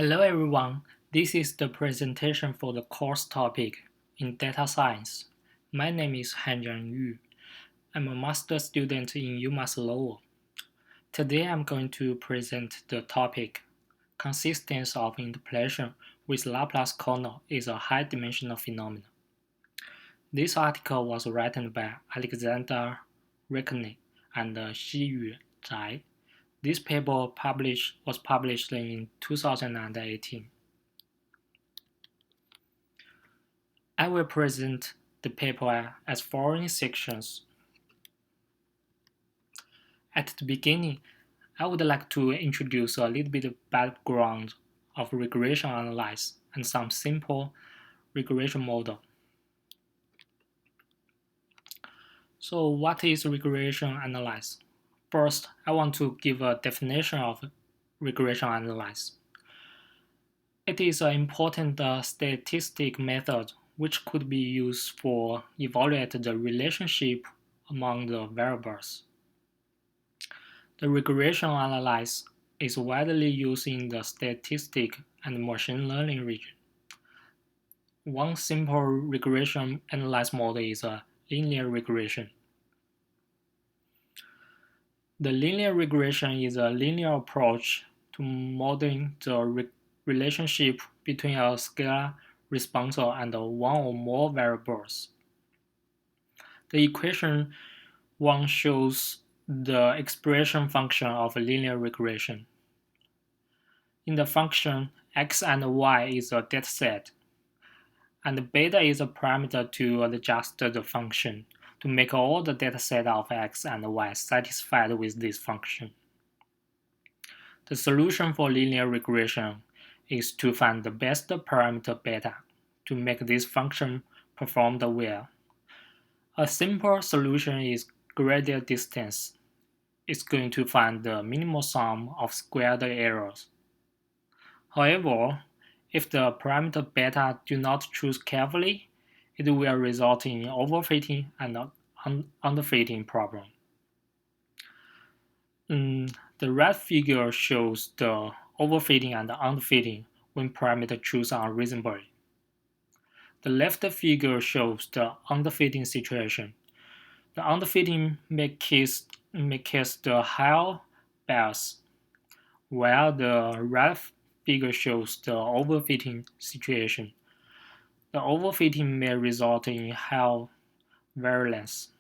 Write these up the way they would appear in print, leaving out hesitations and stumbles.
Hello everyone, this is the presentation for the course topic in data science. My name is Hanjian Yu. I'm a master student in UMass Lowell. Today I'm going to present the topic Consistence of interpolation with Laplace kernel is a high-dimensional phenomenon. This article was written by Alexander Rekne and Xiyu Zhai. This paper was published in 2018. I will present the paper as following sections. At the beginning, I would like to introduce a little bit of background of regression analysis and some simple regression model. So what is regression analysis? First, I want to give a definition of regression analysis. It is an important statistic method which could be used for evaluate the relationship among the variables. The regression analysis is widely used in the statistic and machine learning region. One simple regression analysis model is a linear regression. The linear regression is a linear approach to modeling the relationship between a scalar responser and one or more variables. The equation 1 shows the expression function of a linear regression. In the function, x and y is a dataset, and beta is a parameter to adjust the function to make all the dataset of x and y satisfied with this function. The solution for linear regression is to find the best parameter beta to make this function perform well. A simple solution is gradient distance. It's going to find the minimal sum of squared errors. However, if the parameter beta do not choose carefully, it will result in overfitting and underfitting problem. The right figure shows the overfitting and underfitting when parameter choose unreasonably. The left figure shows the underfitting situation. The underfitting makes the higher bias, while the right figure shows the overfitting situation. The overfitting may result in higher variance.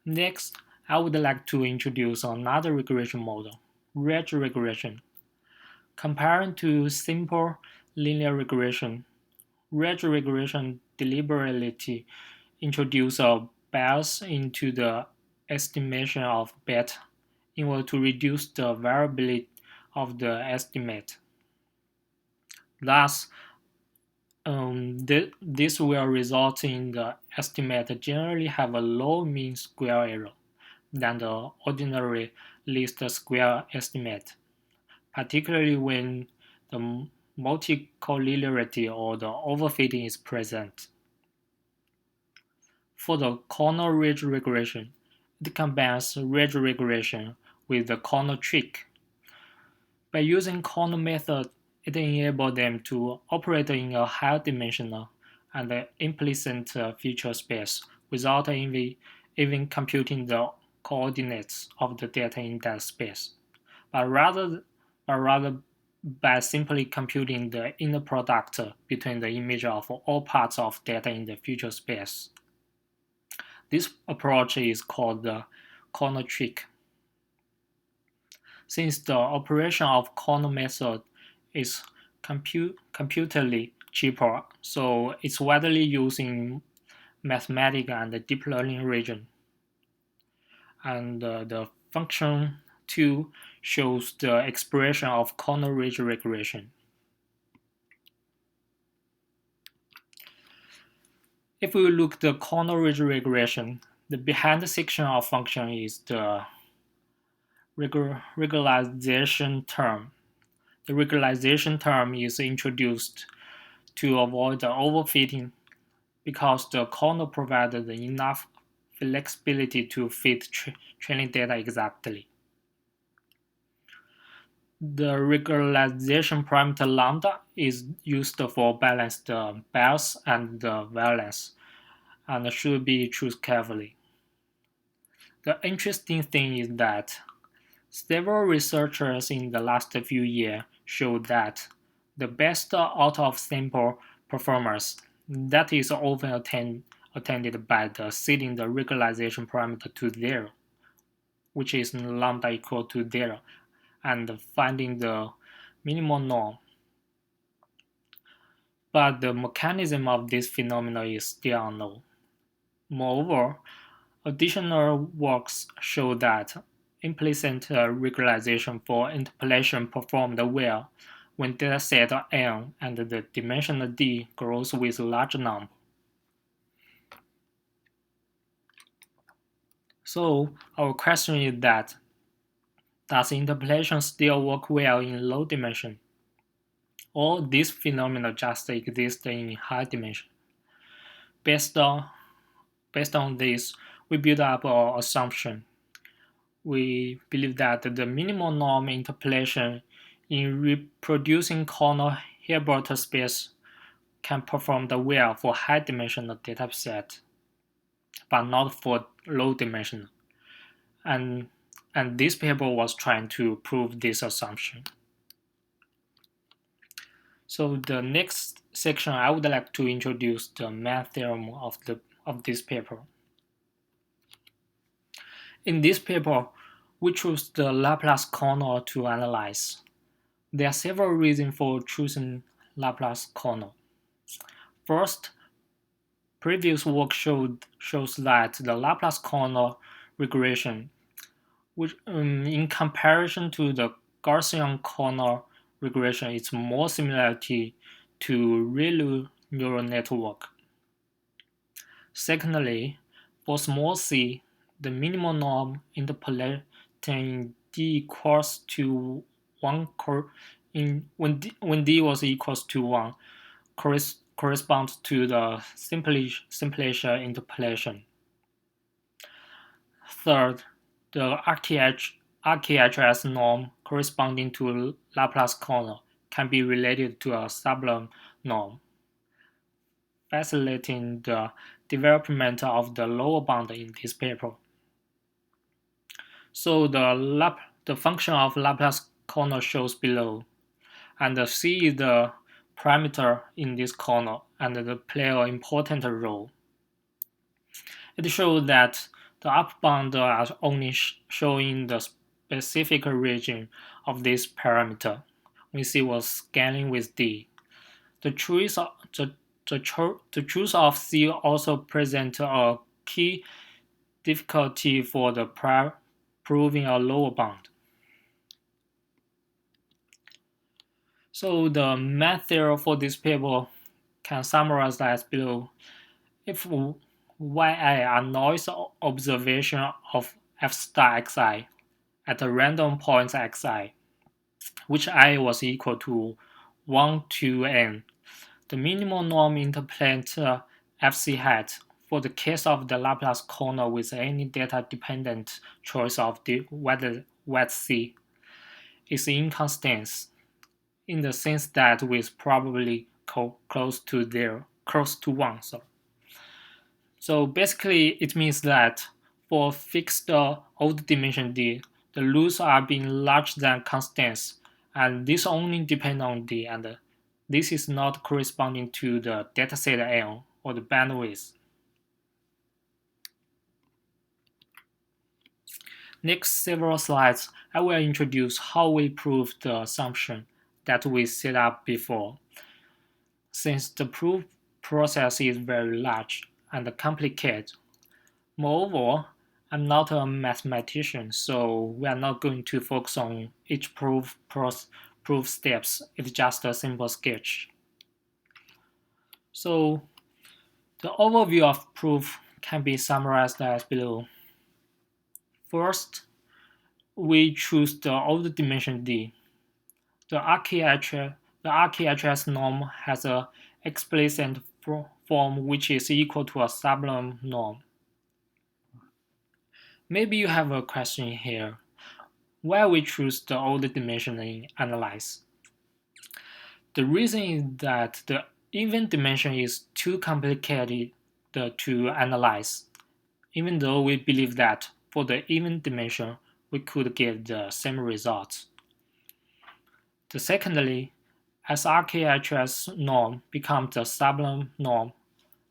Next, I would like to introduce another regression model, ridge regression. Comparing to simple linear regression, ridge regression deliberately introduces a bias into the estimation of beta in order to reduce the variability of the estimate. Thus, this will result in the estimate generally have a low mean square error than the ordinary least square estimate, particularly when the multicollinearity or the overfitting is present. For the corner ridge regression, it combines ridge regression with the corner trick. By using corner method, it enables them to operate in a higher dimensional and implicit feature space without even computing the coordinates of the data in that space, but rather by simply computing the inner product between the image of all parts of data in the feature space. This approach is called the corner trick. Since the operation of corner method is computably cheaper, so it's widely used in mathematics and deep learning region. And the function 2 shows the expression of corner ridge regression. If we look at the corner ridge regression, the behind section of function is the regularization term. The regularization term is introduced to avoid the overfitting because the kernel provided enough flexibility to fit training data exactly. The regularization parameter lambda is used for balance the bias and the valence and should be chosen carefully. The interesting thing is that several researchers in the last few years showed that the best out-of-sample performance that is often attended by the setting the regularization parameter to 0, which is lambda equal to 0, and finding the minimal norm. But the mechanism of this phenomenon is still unknown. Moreover, additional works show that implicit regularization for interpolation performed well when dataset n and the dimension d grows with large number. So our question is that does interpolation still work well in low dimension? Or this phenomenon just exists in high dimension? Based on, based on this, we build up our assumption. We believe that the minimal norm interpolation in reproducing corner Hilbert space can perform well for high-dimensional dataset, but not for low-dimensional. And, and this paper was trying to prove this assumption. So the next section, I would like to introduce the main theorem of this paper. In this paper, we choose the Laplace kernel to analyze. There are several reasons for choosing Laplace kernel. First, previous work shows that the Laplace kernel regression, which in comparison to the Gaussian kernel regression, is more similarity to real neural network. Secondly, for small c, the minimal norm interpolating d equals to 1 when d was equals to 1 corresponds to the simplicial interpolation. Third, the RKHS norm corresponding to Laplace kernel can be related to a sublime norm, facilitating the development of the lower bound in this paper. So the function of Laplace kernel shows below, and C is the parameter in this kernel and they play an important role. It shows that the upper bound are only showing the specific region of this parameter when C was scaling with D. The truth of C also presents a key difficulty for the proving a lower bound. So the main theory for this paper can summarize as below. If yi are noise observation of f star xi at a random point xi, which I was equal to 1 to n, the minimal norm interpolate fc hat for the case of the Laplace kernel with any data-dependent choice of the whether c is inconstant in the sense that with probably close to 1. So basically, it means that for fixed odd dimension d, the roots are being larger than constants, and this only depends on d, and this is not corresponding to the dataset n or the bandwidth. Next several slides, I will introduce how we prove the assumption that we set up before. Since the proof process is very large and complicated, moreover, I'm not a mathematician, so we are not going to focus on each proof steps. It's just a simple sketch. So the overview of proof can be summarized as below. First, we choose the odd dimension d. The RKHS norm has an explicit form which is equal to a sublime norm. Maybe you have a question here. Why we choose the old dimension in analyze? The reason is that the even dimension is too complicated to analyze, even though we believe that for the even dimension we could get the same results. Secondly, as RKHS norm becomes the sublime norm,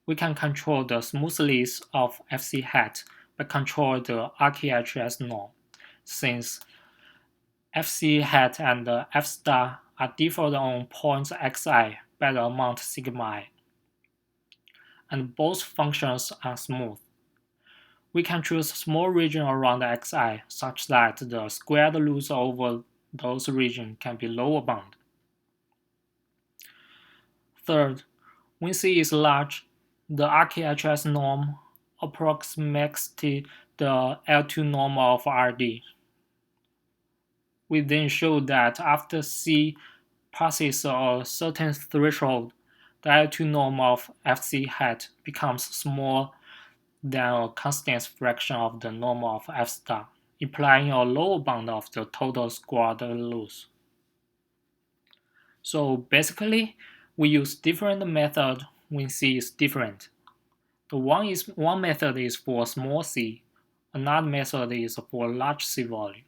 we can control the smoothness of FC hat by control the RKHS norm, since FC hat and F star are differed on points xi by the amount sigma I, and both functions are smooth. We can choose a small region around xi such that the squared roots over those regions can be lower bound. Third, when C is large, the RKHS norm approximates the L2 norm of RD. We then show that after C passes a certain threshold, the L2 norm of FC hat becomes smaller than a constant fraction of the norm of F star, implying a lower bound of the total squared roots. So basically, we use different methods when C is different. One method is for small c, another method is for large c volume.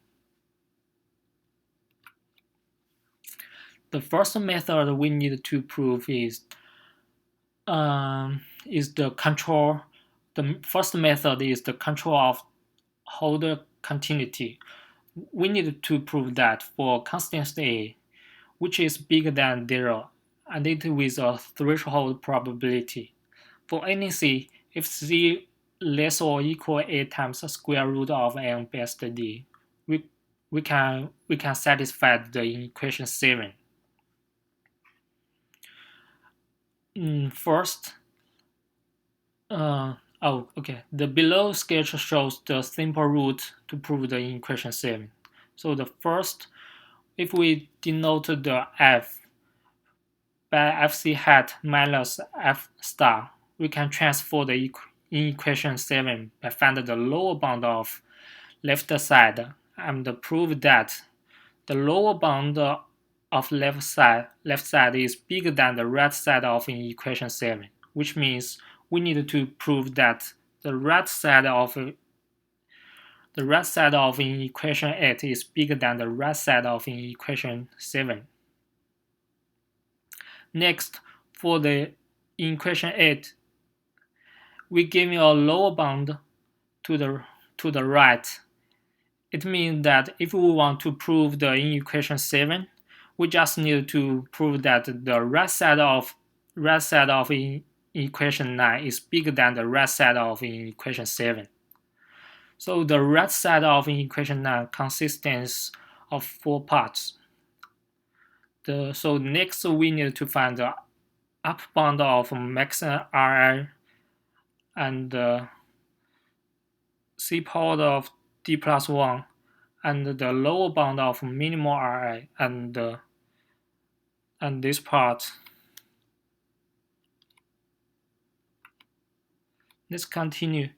The first method we need to prove is the control. The first method is the control of Holder continuity. We need to prove that for constant a, which is bigger than 0, and it with a threshold probability. For any c, if c less or equal a times the square root of n best d, we can satisfy the equation 7. First, the below sketch shows the simple route to prove the equation 7. So the first, if we denote the f by fc hat minus f star, we can transfer the equation 7 by finding the lower bound of left side and prove that the lower bound of left side is bigger than the right side of equation 7, which means we need to prove that the right side of equation 8 is bigger than the right side of equation 7. Next, for the equation 8, we give a lower bound to the right. It means that if we want to prove the equation 7, we just need to prove that the right side of equation 9 is bigger than the right side of equation 7. So the right side of equation 9 consists of 4 parts. So next we need to find the upper bound of max Ri and C power of d plus 1 and the lower bound of minimal Ri and this part. Let's continue.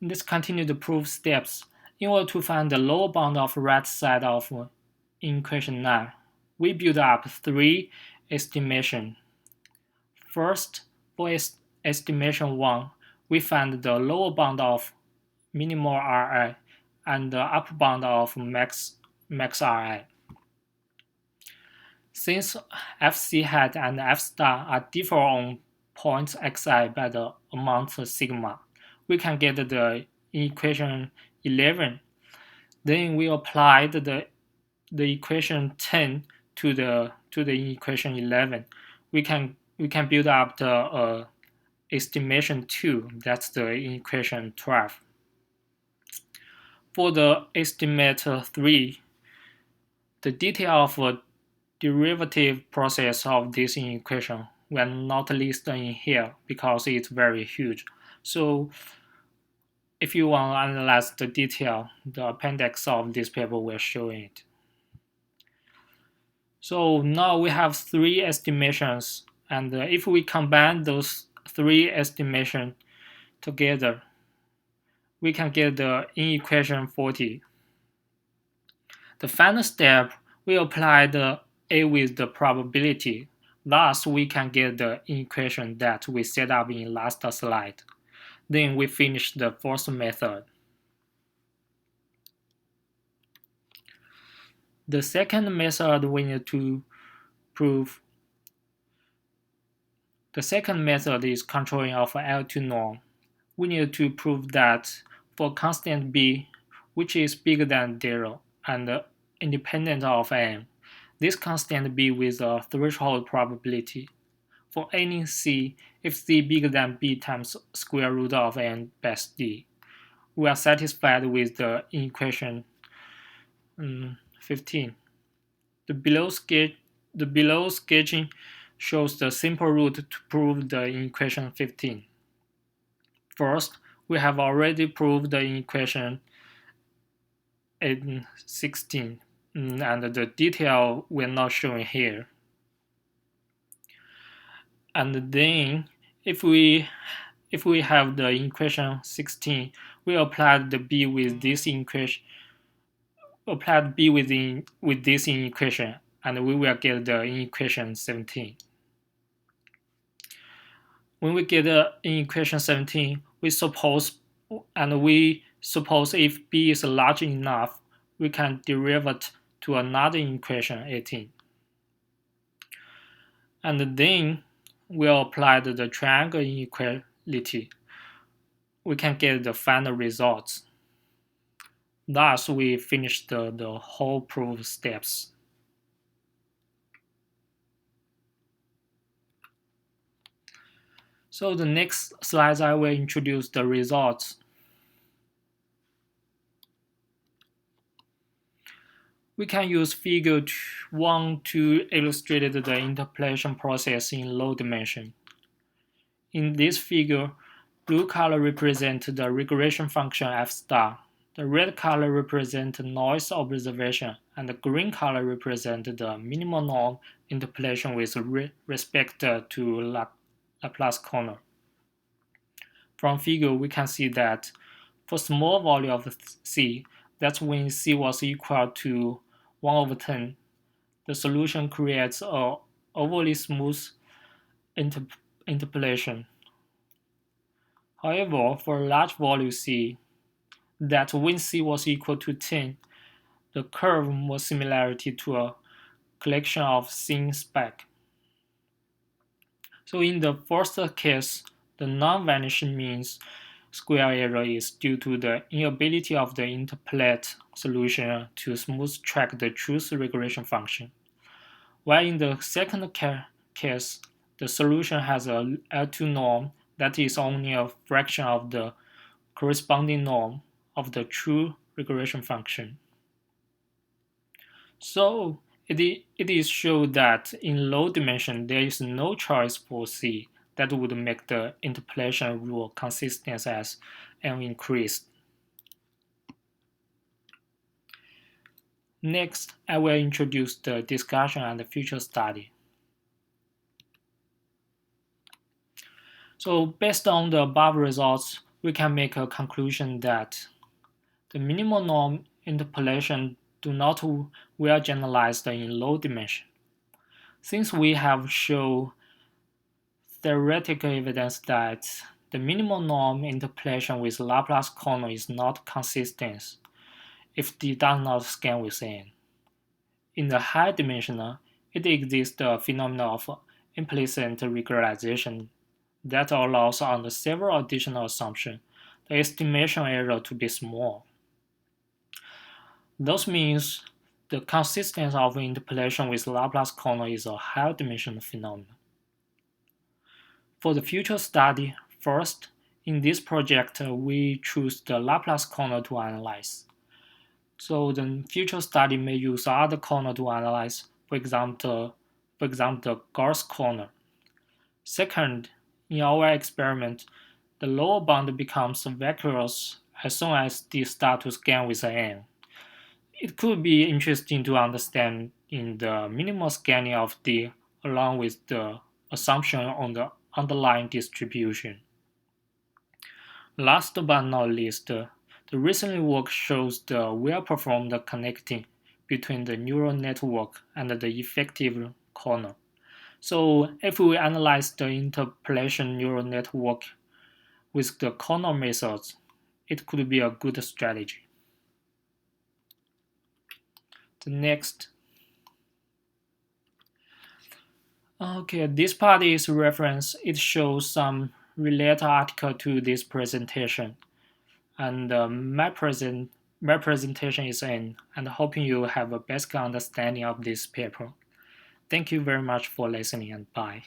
Let's continue the proof steps. In order to find the lower bound of right side of equation 9, we build up 3 estimations. First, for estimation 1, we find the lower bound of minimal Ri and the upper bound of max Ri. Since Fc hat and F star are different on points xi by the amount sigma, we can get the equation 11. Then we applied the equation 10 to the equation 11. We can build up the estimation 2. That's the equation 12. For the estimate 3, the detail of a derivative process of this equation will not listed in here because it's very huge. So if you want to analyze the detail, the appendix of this paper will show it. So now we have 3 estimations And if we combine those three estimations together, we can get the inequation 40. The final step, we apply the A with the probability. Thus, we can get the inequation that we set up in last slide. Then we finish the fourth method. The second method we need to prove. The second method is controlling of L2 norm. We need to prove that for constant b, which is bigger than 0 and independent of n, this constant b with a threshold probability. For any c, if c bigger than b times square root of n best d, we are satisfied with the equation 15. The below sketching shows the simple route to prove the equation 15. First, we have already proved the equation 16, and the detail we're not showing here. And then, if we have the equation 16, we applied the b with this equation. Applied b with this equation, and we will get the equation 17. When we get the equation 17, we suppose if b is large enough, we can derive it to another equation 18. And then we'll apply the triangle inequality. We can get the final results. Thus, we finished the whole proof steps. So the next slides I will introduce the results. We can use figure 1 to illustrate the interpolation process in low dimension. In this figure, blue color represents the regression function f star, the red color represents noise observation, and the green color represents the minimal norm interpolation with respect to Laplace Kernel. From figure, we can see that for small volume of C, that's when C was equal to 1 over 10, the solution creates a overly smooth interpolation. However, for large volume C, that when C was equal to 10, the curve was similarity to a collection of thin specks. So in the first case, the non-vanishing means square error is due to the inability of the interpolate solution to smooth track the truth regression function. While in the second case, the solution has a L2 norm that is only a fraction of the corresponding norm of the true regression function. So it is shown that in low dimension there is no choice for C that would make the interpolation rule consistent as n increased. Next, I will introduce the discussion and the future study. So based on the above results, we can make a conclusion that the minimal norm interpolation do not well generalized in low dimension. Since we have shown theoretical evidence that the minimal norm interpolation with Laplace Kernel is not consistent if d does not scan with n. In the high dimensional, it exists a phenomenon of implicit regularization that allows under several additional assumptions the estimation error to be small. This means the consistency of interpolation with Laplace Kernel is a high-dimensional phenomenon. For the future study, first, in this project, we choose the Laplace kernel to analyze. So the future study may use other kernel to analyze, for example, the Gauss kernel. Second, in our experiment, the lower bound becomes vacuous as soon as d start to scan with n. It could be interesting to understand in the minimal scanning of d along with the assumption on the underlying distribution. Last but not least, the recent work shows the well-performed connecting between the neural network and the effective kernel. So if we analyze the interpolation neural network with the kernel methods, it could be a good strategy. The next. Okay, this part is reference. It shows some related article to this presentation. And my presentation is in, and hoping you have a basic understanding of this paper. Thank you very much for listening, and bye.